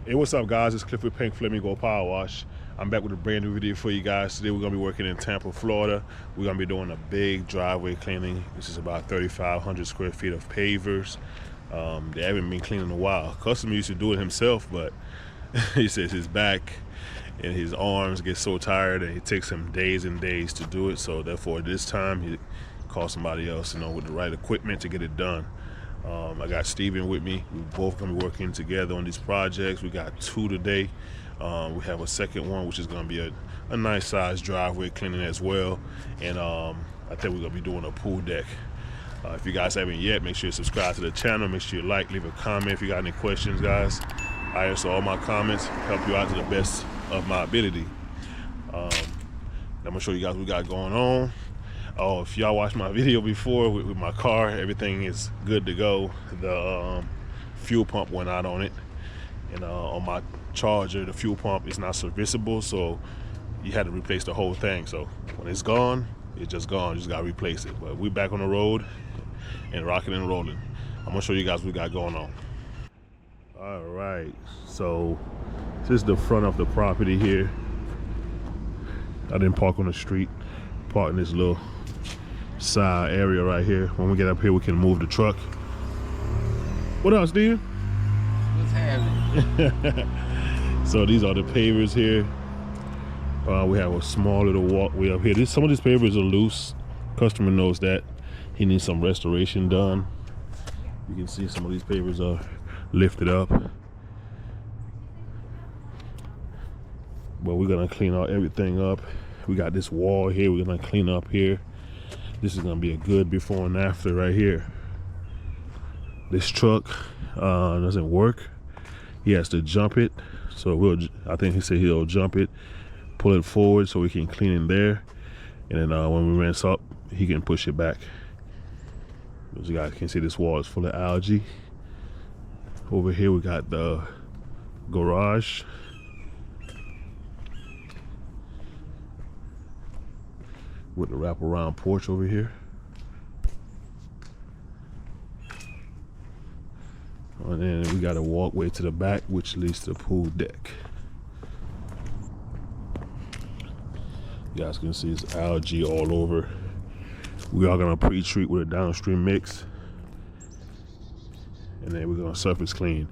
Hey, what's up, guys? It's Clifford Pink Flamingo Power Wash. I'm back with a brand new video for you guys. Today we're gonna be working in Tampa, Florida. We're gonna be doing a big driveway cleaning. This is about 3,500 square feet of pavers. They haven't been cleaned in a while. Customer used to do it himself, but he says his back and his arms get so tired and it takes him days and days to do it. So therefore, this time he called somebody else, with the right equipment to get it done. I got Steven with me. We're both gonna be working together on these projects. We got 2 today. We have a second one, which is gonna be a nice size driveway cleaning as well. And I think we're gonna be doing a pool deck. If you guys haven't yet, make sure you subscribe to the channel. Make sure you like, leave a comment if you got any questions, guys. I answer all my comments, help you out to the best of my ability. I'm gonna show you guys what we got going on. Oh, if y'all watched my video before with my car, everything is good to go. The fuel pump went out on it, and on my Charger, the fuel pump is not serviceable, so you had to replace the whole thing. So when it's gone, it's just gone. You just gotta replace it. But we're back on the road and rocking and rolling. I'm gonna show you guys what we got going on. All right, so this is the front of the property here. I didn't park on the street, park in this little side area right here. When we get up here, we can move the truck. What else, Steven? What's happening? So these are the pavers here. We have a small little walkway up here. Some of these pavers are loose. Customer knows that. He needs some restoration done. You can see some of these pavers are lifted up. But we're gonna clean out everything up. We got this wall here we're gonna clean up here. This is gonna be a good before and after right here. This truck doesn't work. He has to jump it. So I think he said he'll jump it, pull it forward so we can clean in there. And then when we rinse up, he can push it back. As you guys can see, this wall is full of algae. Over here we got the garage. With the wraparound porch over here. And then we got a walkway to the back, which leads to the pool deck. You guys can see it's algae all over. We are gonna pre-treat with a downstream mix. And then we're gonna surface clean.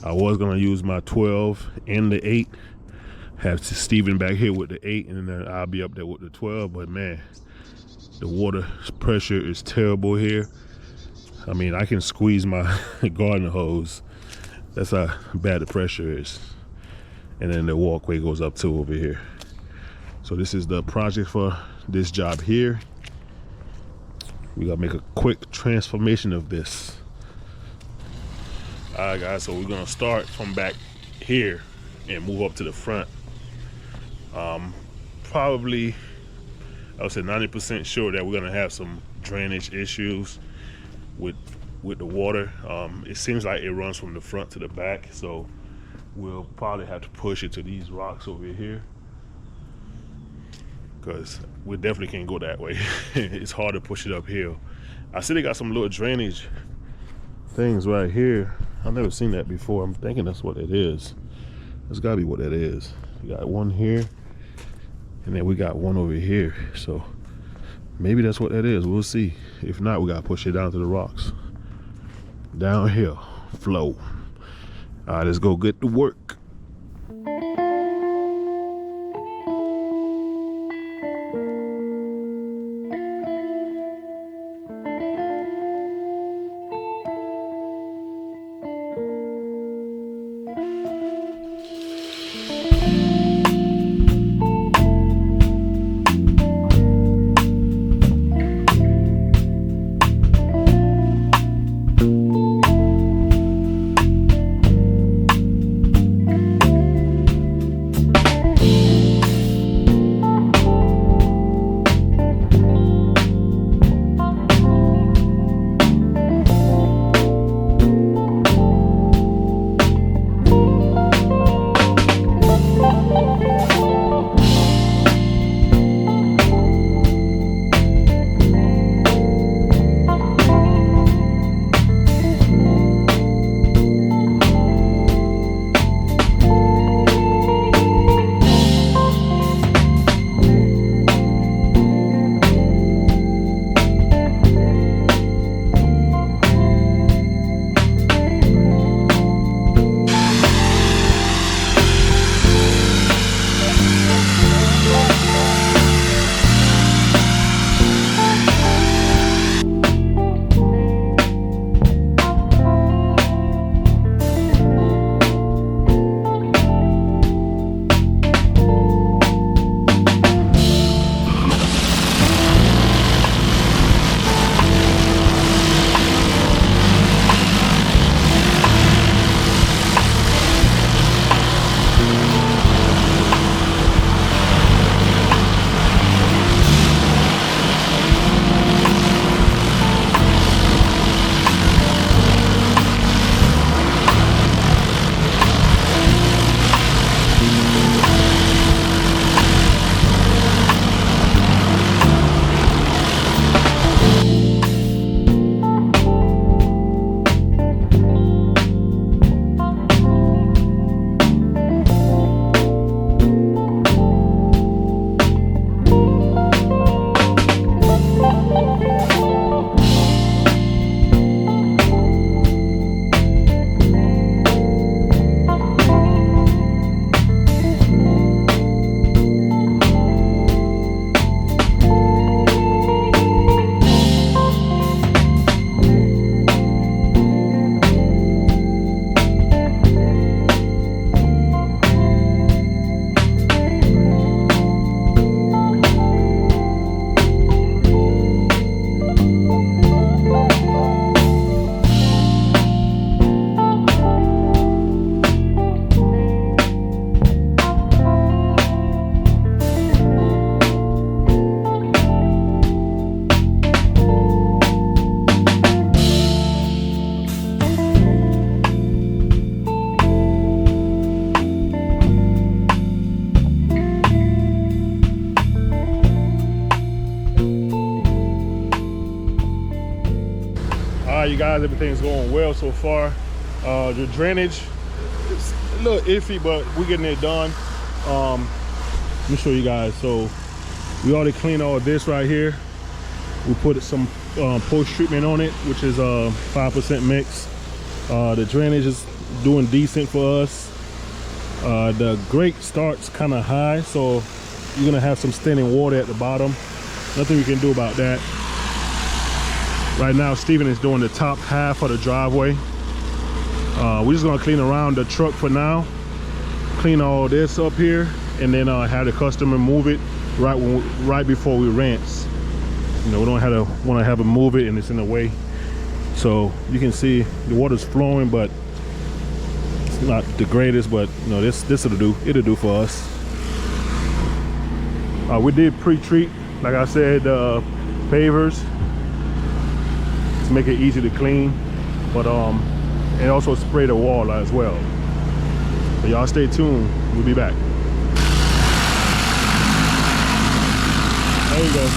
I was gonna use my 12 and the 8. Have Steven back here with the 8, and then I'll be up there with the 12. But man, the water pressure is terrible here. I mean, I can squeeze my garden hose. That's how bad the pressure is. And then the walkway goes up too over here. So this is the project for this job here. We gotta make a quick transformation of this. All right, guys, so we're gonna start from back here and move up to the front. Probably, I would say 90% sure that we're gonna have some drainage issues with the water. It seems like it runs from the front to the back, so we'll probably have to push it to these rocks over here, because we definitely can't go that way. It's hard to push it uphill. I see they got some little drainage things right here. I've never seen that before. I'm thinking that's what it is. That's gotta be what that is. We got one here, and then we got one over here. So maybe that's what that is. We'll see. If not, we gotta push it down to the rocks. Downhill flow. All right, let's go get to work. All right, you guys, everything's going well so far. The drainage, it's a little iffy, but we're getting it done. Let me show you guys. So we already cleaned all this right here. We put some post-treatment on it, which is a 5% mix. The drainage is doing decent for us. The grate starts kind of high, so you're gonna have some standing water at the bottom. Nothing we can do about that. Right now, Steven is doing the top half of the driveway. We're just gonna clean around the truck for now. Clean all this up here, and then have the customer move it right before we rinse. You know, we don't want to have it move it and it's in the way. So you can see the water's flowing, but it's not the greatest. But you know, this will do. It'll do for us. We did pre-treat, like I said, pavers to make it easy to clean, but and also spray the wall as well. So y'all stay tuned. We'll be back. There you go.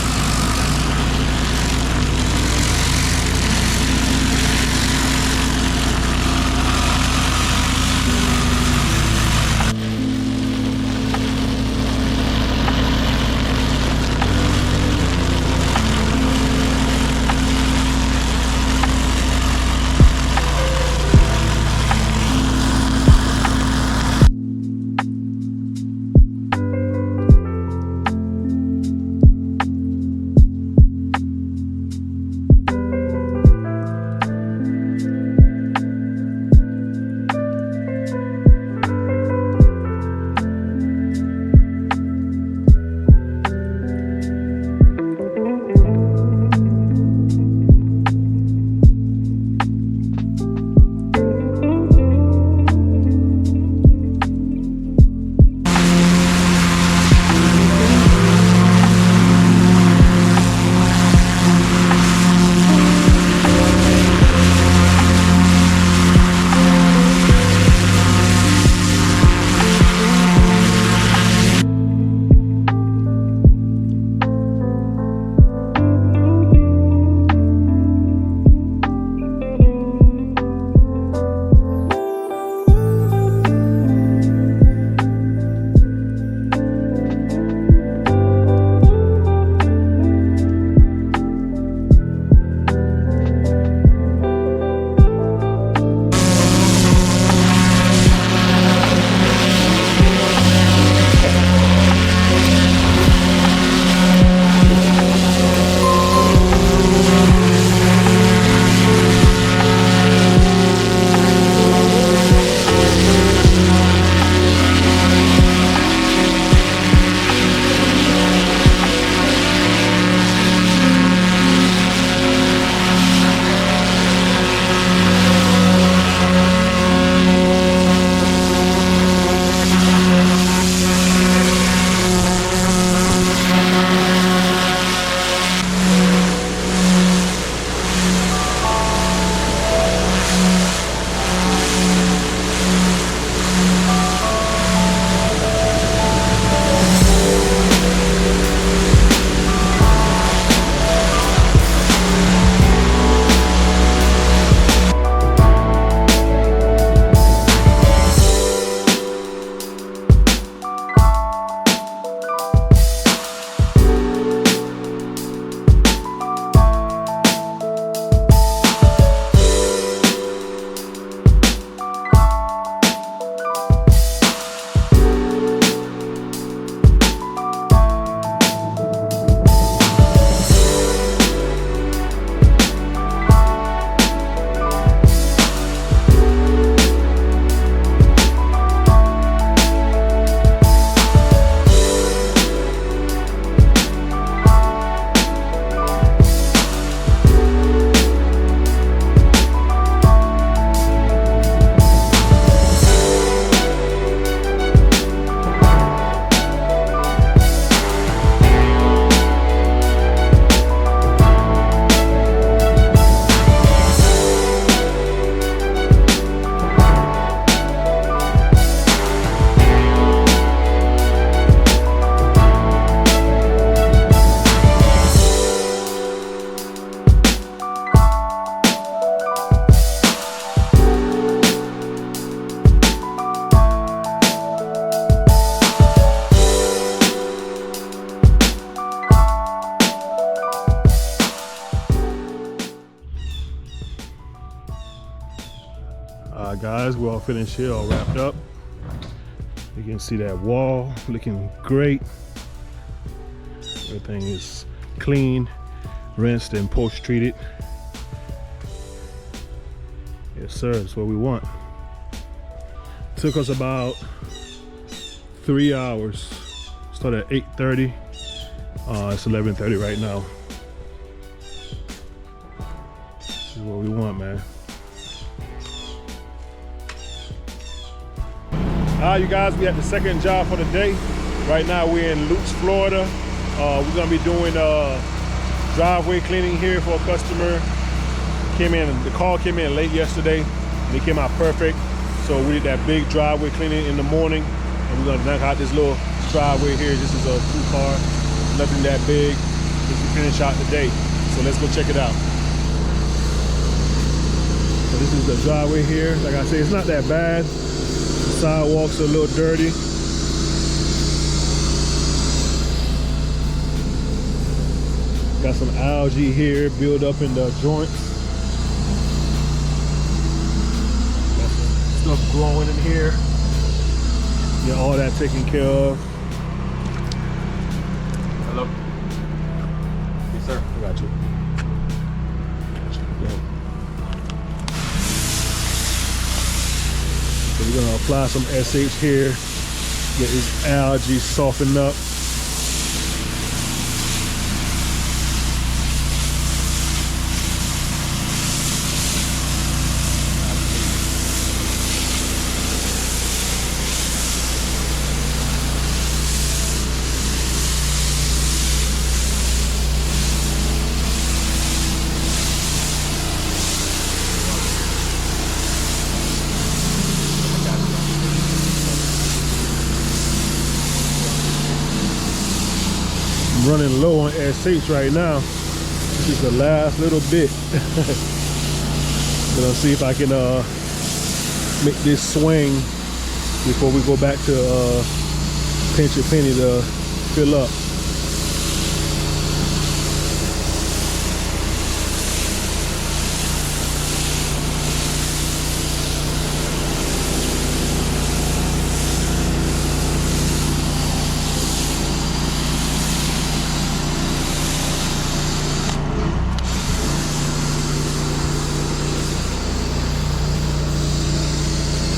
Guys, we're all finished here, all wrapped up. You can see that wall looking great. Everything is clean, rinsed and post treated. Yes sir, that's what we want. Took us about 3 hours. Started at 8:30. It's 11:30 right now. This is what we want, man. You guys, we had the second job for the day. Right now we're in Lutz, Florida. We're gonna be doing driveway cleaning here for a customer. The call came in late yesterday and it came out perfect. So we did that big driveway cleaning in the morning and we're gonna knock out this little driveway here. This is a 2-car, nothing that big. Just to finish out the day. So let's go check it out. So this is the driveway here. Like I said, it's not that bad. The sidewalks are a little dirty. Got some algae here build up in the joints. Got some stuff growing in here. Get all that taken care of. Hello. Yes, sir. I got you. So we're gonna apply some SH here. Get this algae softened up. Running low on SH right now. This is the last little bit. Gonna see if I can make this swing before we go back to pinch a penny to fill up.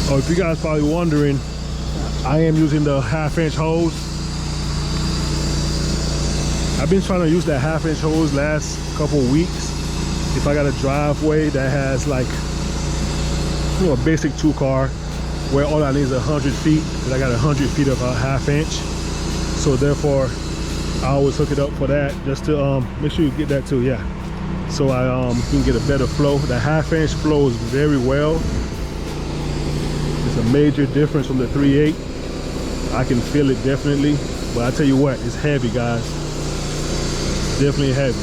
Oh, if you guys probably wondering, I am using the 1/2-inch hose. I've been trying to use that 1/2-inch hose last couple weeks. If I got a driveway that has like, you know, a basic 2-car where all I need is 100 feet, and I got 100 feet of a 1/2-inch. So therefore, I always hook it up for that, just to make sure you get that too, yeah. So I can get a better flow. The 1/2-inch flows very well. It's a major difference from the 3/8. I can feel it definitely, but I tell you what, it's heavy, guys. Definitely heavy.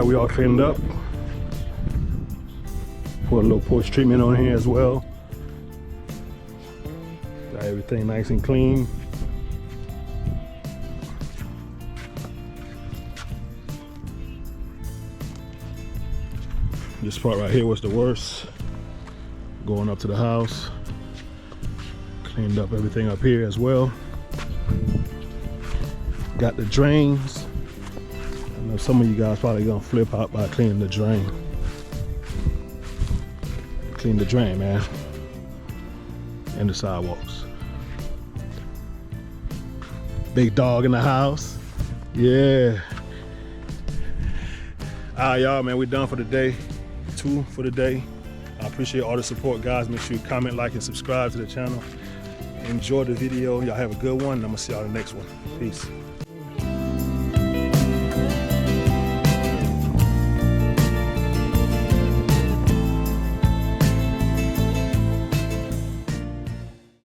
We all cleaned up. Put a little post treatment on here as well. Got everything nice and clean. This part right here was the worst. Going up to the house. Cleaned up everything up here as well. Got the drains. I know some of you guys probably gonna flip out by cleaning the drain. Clean the drain, man. And the sidewalks. Big dog in the house. Yeah. All right, y'all, man, we're done for the day. 2 for the day. I appreciate all the support, guys. Make sure you comment, like, and subscribe to the channel. Enjoy the video. Y'all have a good one. I'm gonna see y'all in the next one. Peace.